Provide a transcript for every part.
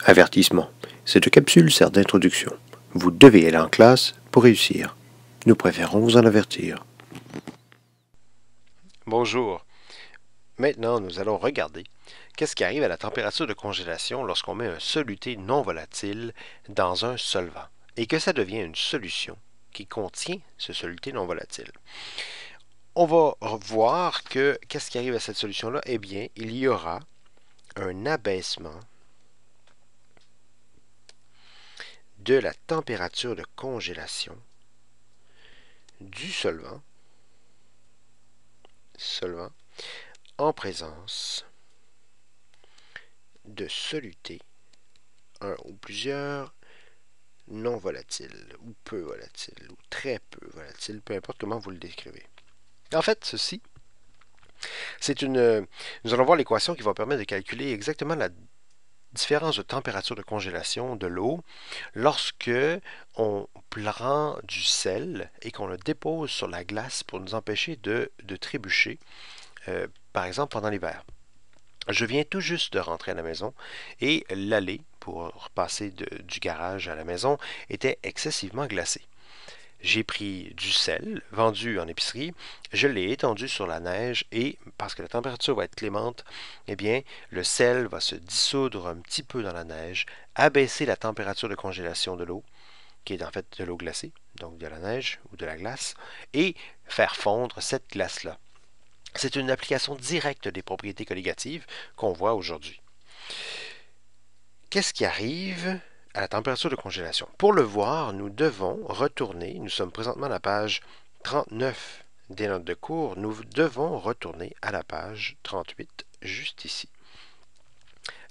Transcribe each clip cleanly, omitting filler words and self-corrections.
Avertissement. Cette capsule sert d'introduction. Vous devez aller en classe pour réussir. Nous préférons vous en avertir. Bonjour. Maintenant, nous allons regarder qu'est-ce qui arrive à la température de congélation lorsqu'on met un soluté non volatile dans un solvant et que ça devient une solution qui contient ce soluté non volatile. On va voir que qu'est-ce qui arrive à cette solution-là? Eh bien, il y aura un abaissement de la température de congélation du solvant en présence de solutés, un ou plusieurs non volatiles, ou peu volatiles, ou très peu volatiles, peu importe comment vous le décrivez. En fait, ceci, nous allons voir l'équation qui va permettre de calculer exactement la différence de température de congélation de l'eau lorsque on prend du sel et qu'on le dépose sur la glace pour nous empêcher de trébucher, par exemple pendant l'hiver. Je viens tout juste de rentrer à la maison et l'allée pour passer du garage à la maison était excessivement glacée. J'ai pris du sel vendu en épicerie, je l'ai étendu sur la neige et parce que la température va être clémente, eh bien, le sel va se dissoudre un petit peu dans la neige, abaisser la température de congélation de l'eau, qui est en fait de l'eau glacée, donc de la neige ou de la glace, et faire fondre cette glace-là. C'est une application directe des propriétés collégatives qu'on voit aujourd'hui. Qu'est-ce qui arrive à la température de congélation? Pour le voir, nous devons retourner, nous sommes présentement à la page 39 des notes de cours, nous devons retourner à la page 38, juste ici.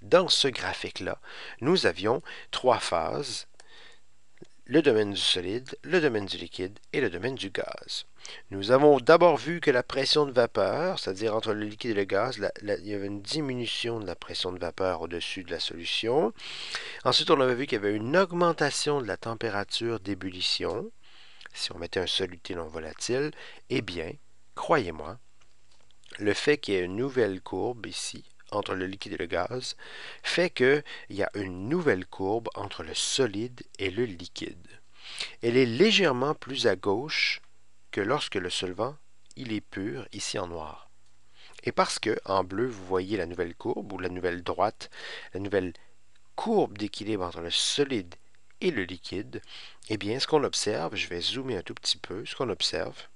Dans ce graphique-là, nous avions trois phases, le domaine du solide, le domaine du liquide et le domaine du gaz. Nous avons d'abord vu que la pression de vapeur, c'est-à-dire entre le liquide et le gaz, il y avait une diminution de la pression de vapeur au-dessus de la solution. Ensuite, on avait vu qu'il y avait une augmentation de la température d'ébullition. Si on mettait un soluté non volatile, eh bien, croyez-moi, le fait qu'il y ait une nouvelle courbe ici, entre le liquide et le gaz, fait qu'il y a une nouvelle courbe entre le solide et le liquide. Elle est légèrement plus à gauche que lorsque le solvant il est pur, ici en noir. Et parce que, en bleu, vous voyez la nouvelle courbe, ou la nouvelle droite, la nouvelle courbe d'équilibre entre le solide et le liquide, eh bien, ce qu'on observe, je vais zoomer un tout petit peu, ce qu'on observe,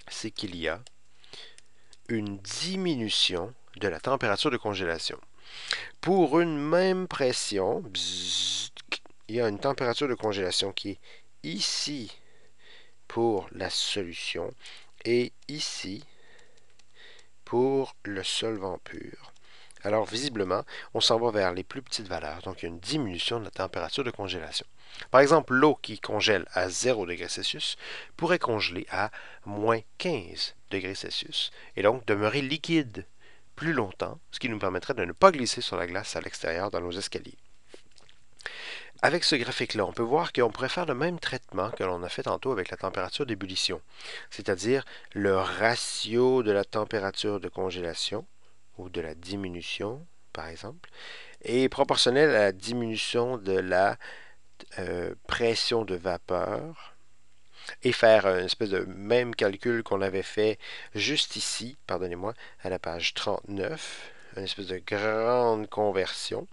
c'est qu'il y a une diminution de la température de congélation. Pour une même pression, il y a une température de congélation qui est ici pour la solution et ici pour le solvant pur. Alors, visiblement, on s'en va vers les plus petites valeurs, donc il y a une diminution de la température de congélation. Par exemple, l'eau qui congèle à 0 degrés Celsius pourrait congeler à moins 15 degrés Celsius et donc demeurer liquide plus longtemps, ce qui nous permettrait de ne pas glisser sur la glace à l'extérieur dans nos escaliers. Avec ce graphique-là, on peut voir qu'on pourrait faire le même traitement que l'on a fait tantôt avec la température d'ébullition, c'est-à-dire le ratio de la température de congélation ou de la diminution, par exemple, est proportionnel à la diminution de la pression de vapeur et faire une espèce de même calcul qu'on avait fait juste ici, pardonnez-moi, à la page 39, une espèce de grande conversion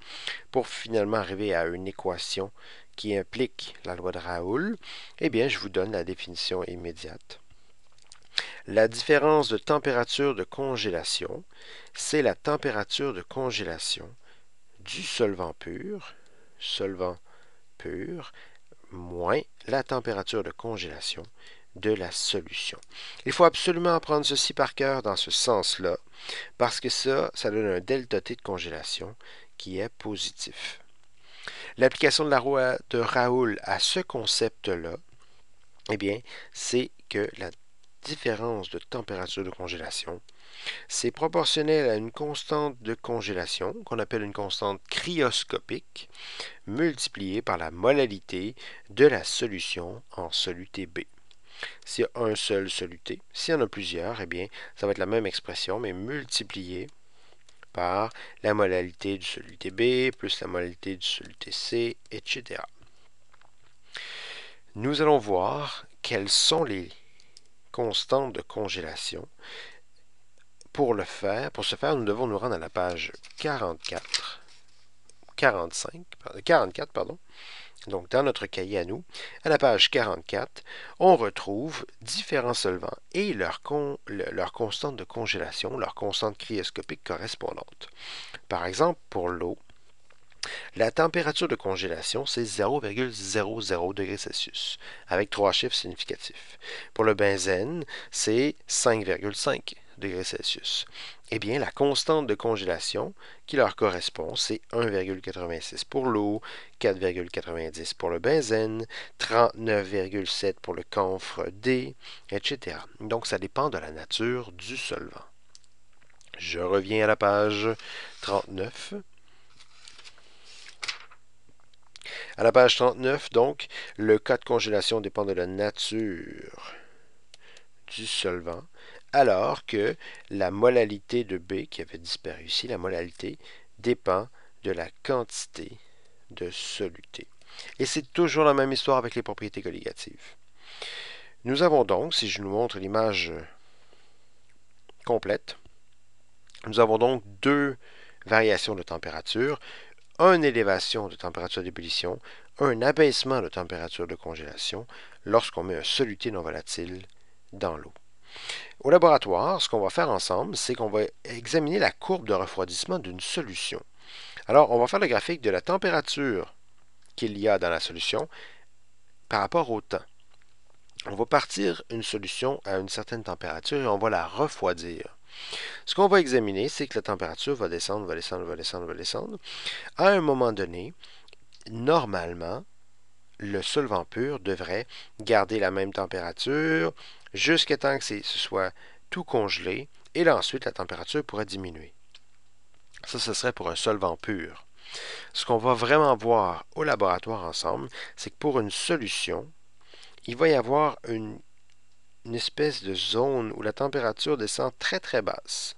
pour finalement arriver à une équation qui implique la loi de Raoul. Eh bien, je vous donne la définition immédiate. La différence de température de congélation, c'est la température de congélation du solvant pur, moins la température de congélation de la solution. Il faut absolument apprendre ceci par cœur dans ce sens-là, parce que ça donne un delta T de congélation qui est positif. L'application de la loi de Raoul à ce concept-là, eh bien, c'est que la différence de température de congélation, c'est proportionnel à une constante de congélation, qu'on appelle une constante cryoscopique, multipliée par la molalité de la solution en soluté B. S'il y a un seul soluté, s'il y en a plusieurs, eh bien, ça va être la même expression, mais multipliée par la molalité du soluté B plus la molalité du soluté C, etc. Nous allons voir quelles sont les constantes de congélation. Pour ce faire, nous devons nous rendre à la page 44, pardon. Donc, dans notre cahier à nous, à la page 44, on retrouve différents solvants et leur constante de congélation, leur constante cryoscopique correspondante. Par exemple, pour l'eau, la température de congélation, c'est 0,00 degrés Celsius, avec 3 chiffres significatifs. Pour le benzène, c'est 5,5 degrés Celsius. Eh bien, la constante de congélation qui leur correspond, c'est 1,86 pour l'eau, 4,90 pour le benzène, 39,7 pour le camphre D, etc. Donc, ça dépend de la nature du solvant. Je reviens à la page 39. À la page 39, donc, le cas de congélation dépend de la nature du solvant, alors que la molalité de B, qui avait disparu ici, la molalité, dépend de la quantité de soluté. Et c'est toujours la même histoire avec les propriétés colligatives. Nous avons donc, si je nous montre l'image complète, nous avons donc deux variations de température, une élévation de température d'ébullition, un abaissement de température de congélation lorsqu'on met un soluté non volatile dans l'eau. Au laboratoire, ce qu'on va faire ensemble, c'est qu'on va examiner la courbe de refroidissement d'une solution. Alors, on va faire le graphique de la température qu'il y a dans la solution par rapport au temps. On va partir une solution à une certaine température et on va la refroidir. Ce qu'on va examiner, c'est que la température va descendre, va descendre, va descendre, va descendre. À un moment donné, normalement, le solvant pur devrait garder la même température jusqu'à temps que ce soit tout congelé, et là ensuite la température pourrait diminuer. Ça, ce serait pour un solvant pur. Ce qu'on va vraiment voir au laboratoire ensemble, c'est que pour une solution, il va y avoir une espèce de zone où la température descend très très basse.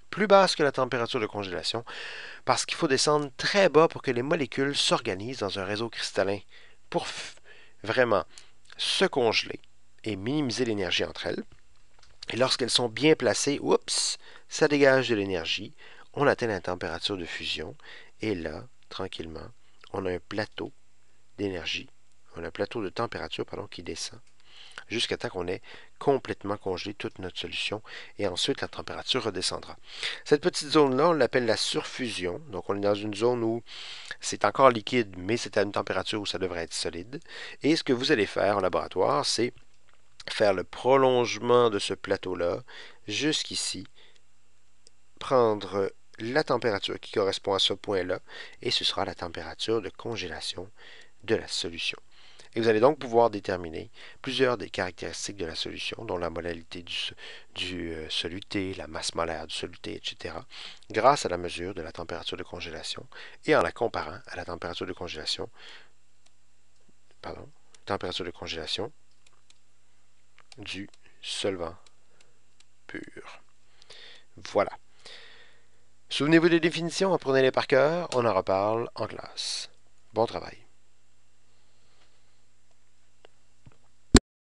Plus basse que la température de congélation, parce qu'il faut descendre très bas pour que les molécules s'organisent dans un réseau cristallin pour vraiment se congeler et minimiser l'énergie entre elles. Et lorsqu'elles sont bien placées, oups, ça dégage de l'énergie, on atteint la température de fusion, et là, tranquillement, on a un plateau d'énergie, on a un plateau de température, qui descend, jusqu'à temps qu'on ait complètement congelé toute notre solution, et ensuite la température redescendra. Cette petite zone-là, on l'appelle la surfusion, donc on est dans une zone où c'est encore liquide, mais c'est à une température où ça devrait être solide, et ce que vous allez faire au laboratoire, c'est faire le prolongement de ce plateau-là jusqu'ici, prendre la température qui correspond à ce point-là, et ce sera la température de congélation de la solution. Et vous allez donc pouvoir déterminer plusieurs des caractéristiques de la solution, dont la molalité du soluté, la masse molaire du soluté, etc., grâce à la mesure de la température de congélation et en la comparant à la température de congélation, du solvant pur. Voilà. Souvenez-vous des définitions, apprenez-les par cœur, on en reparle en classe. Bon travail.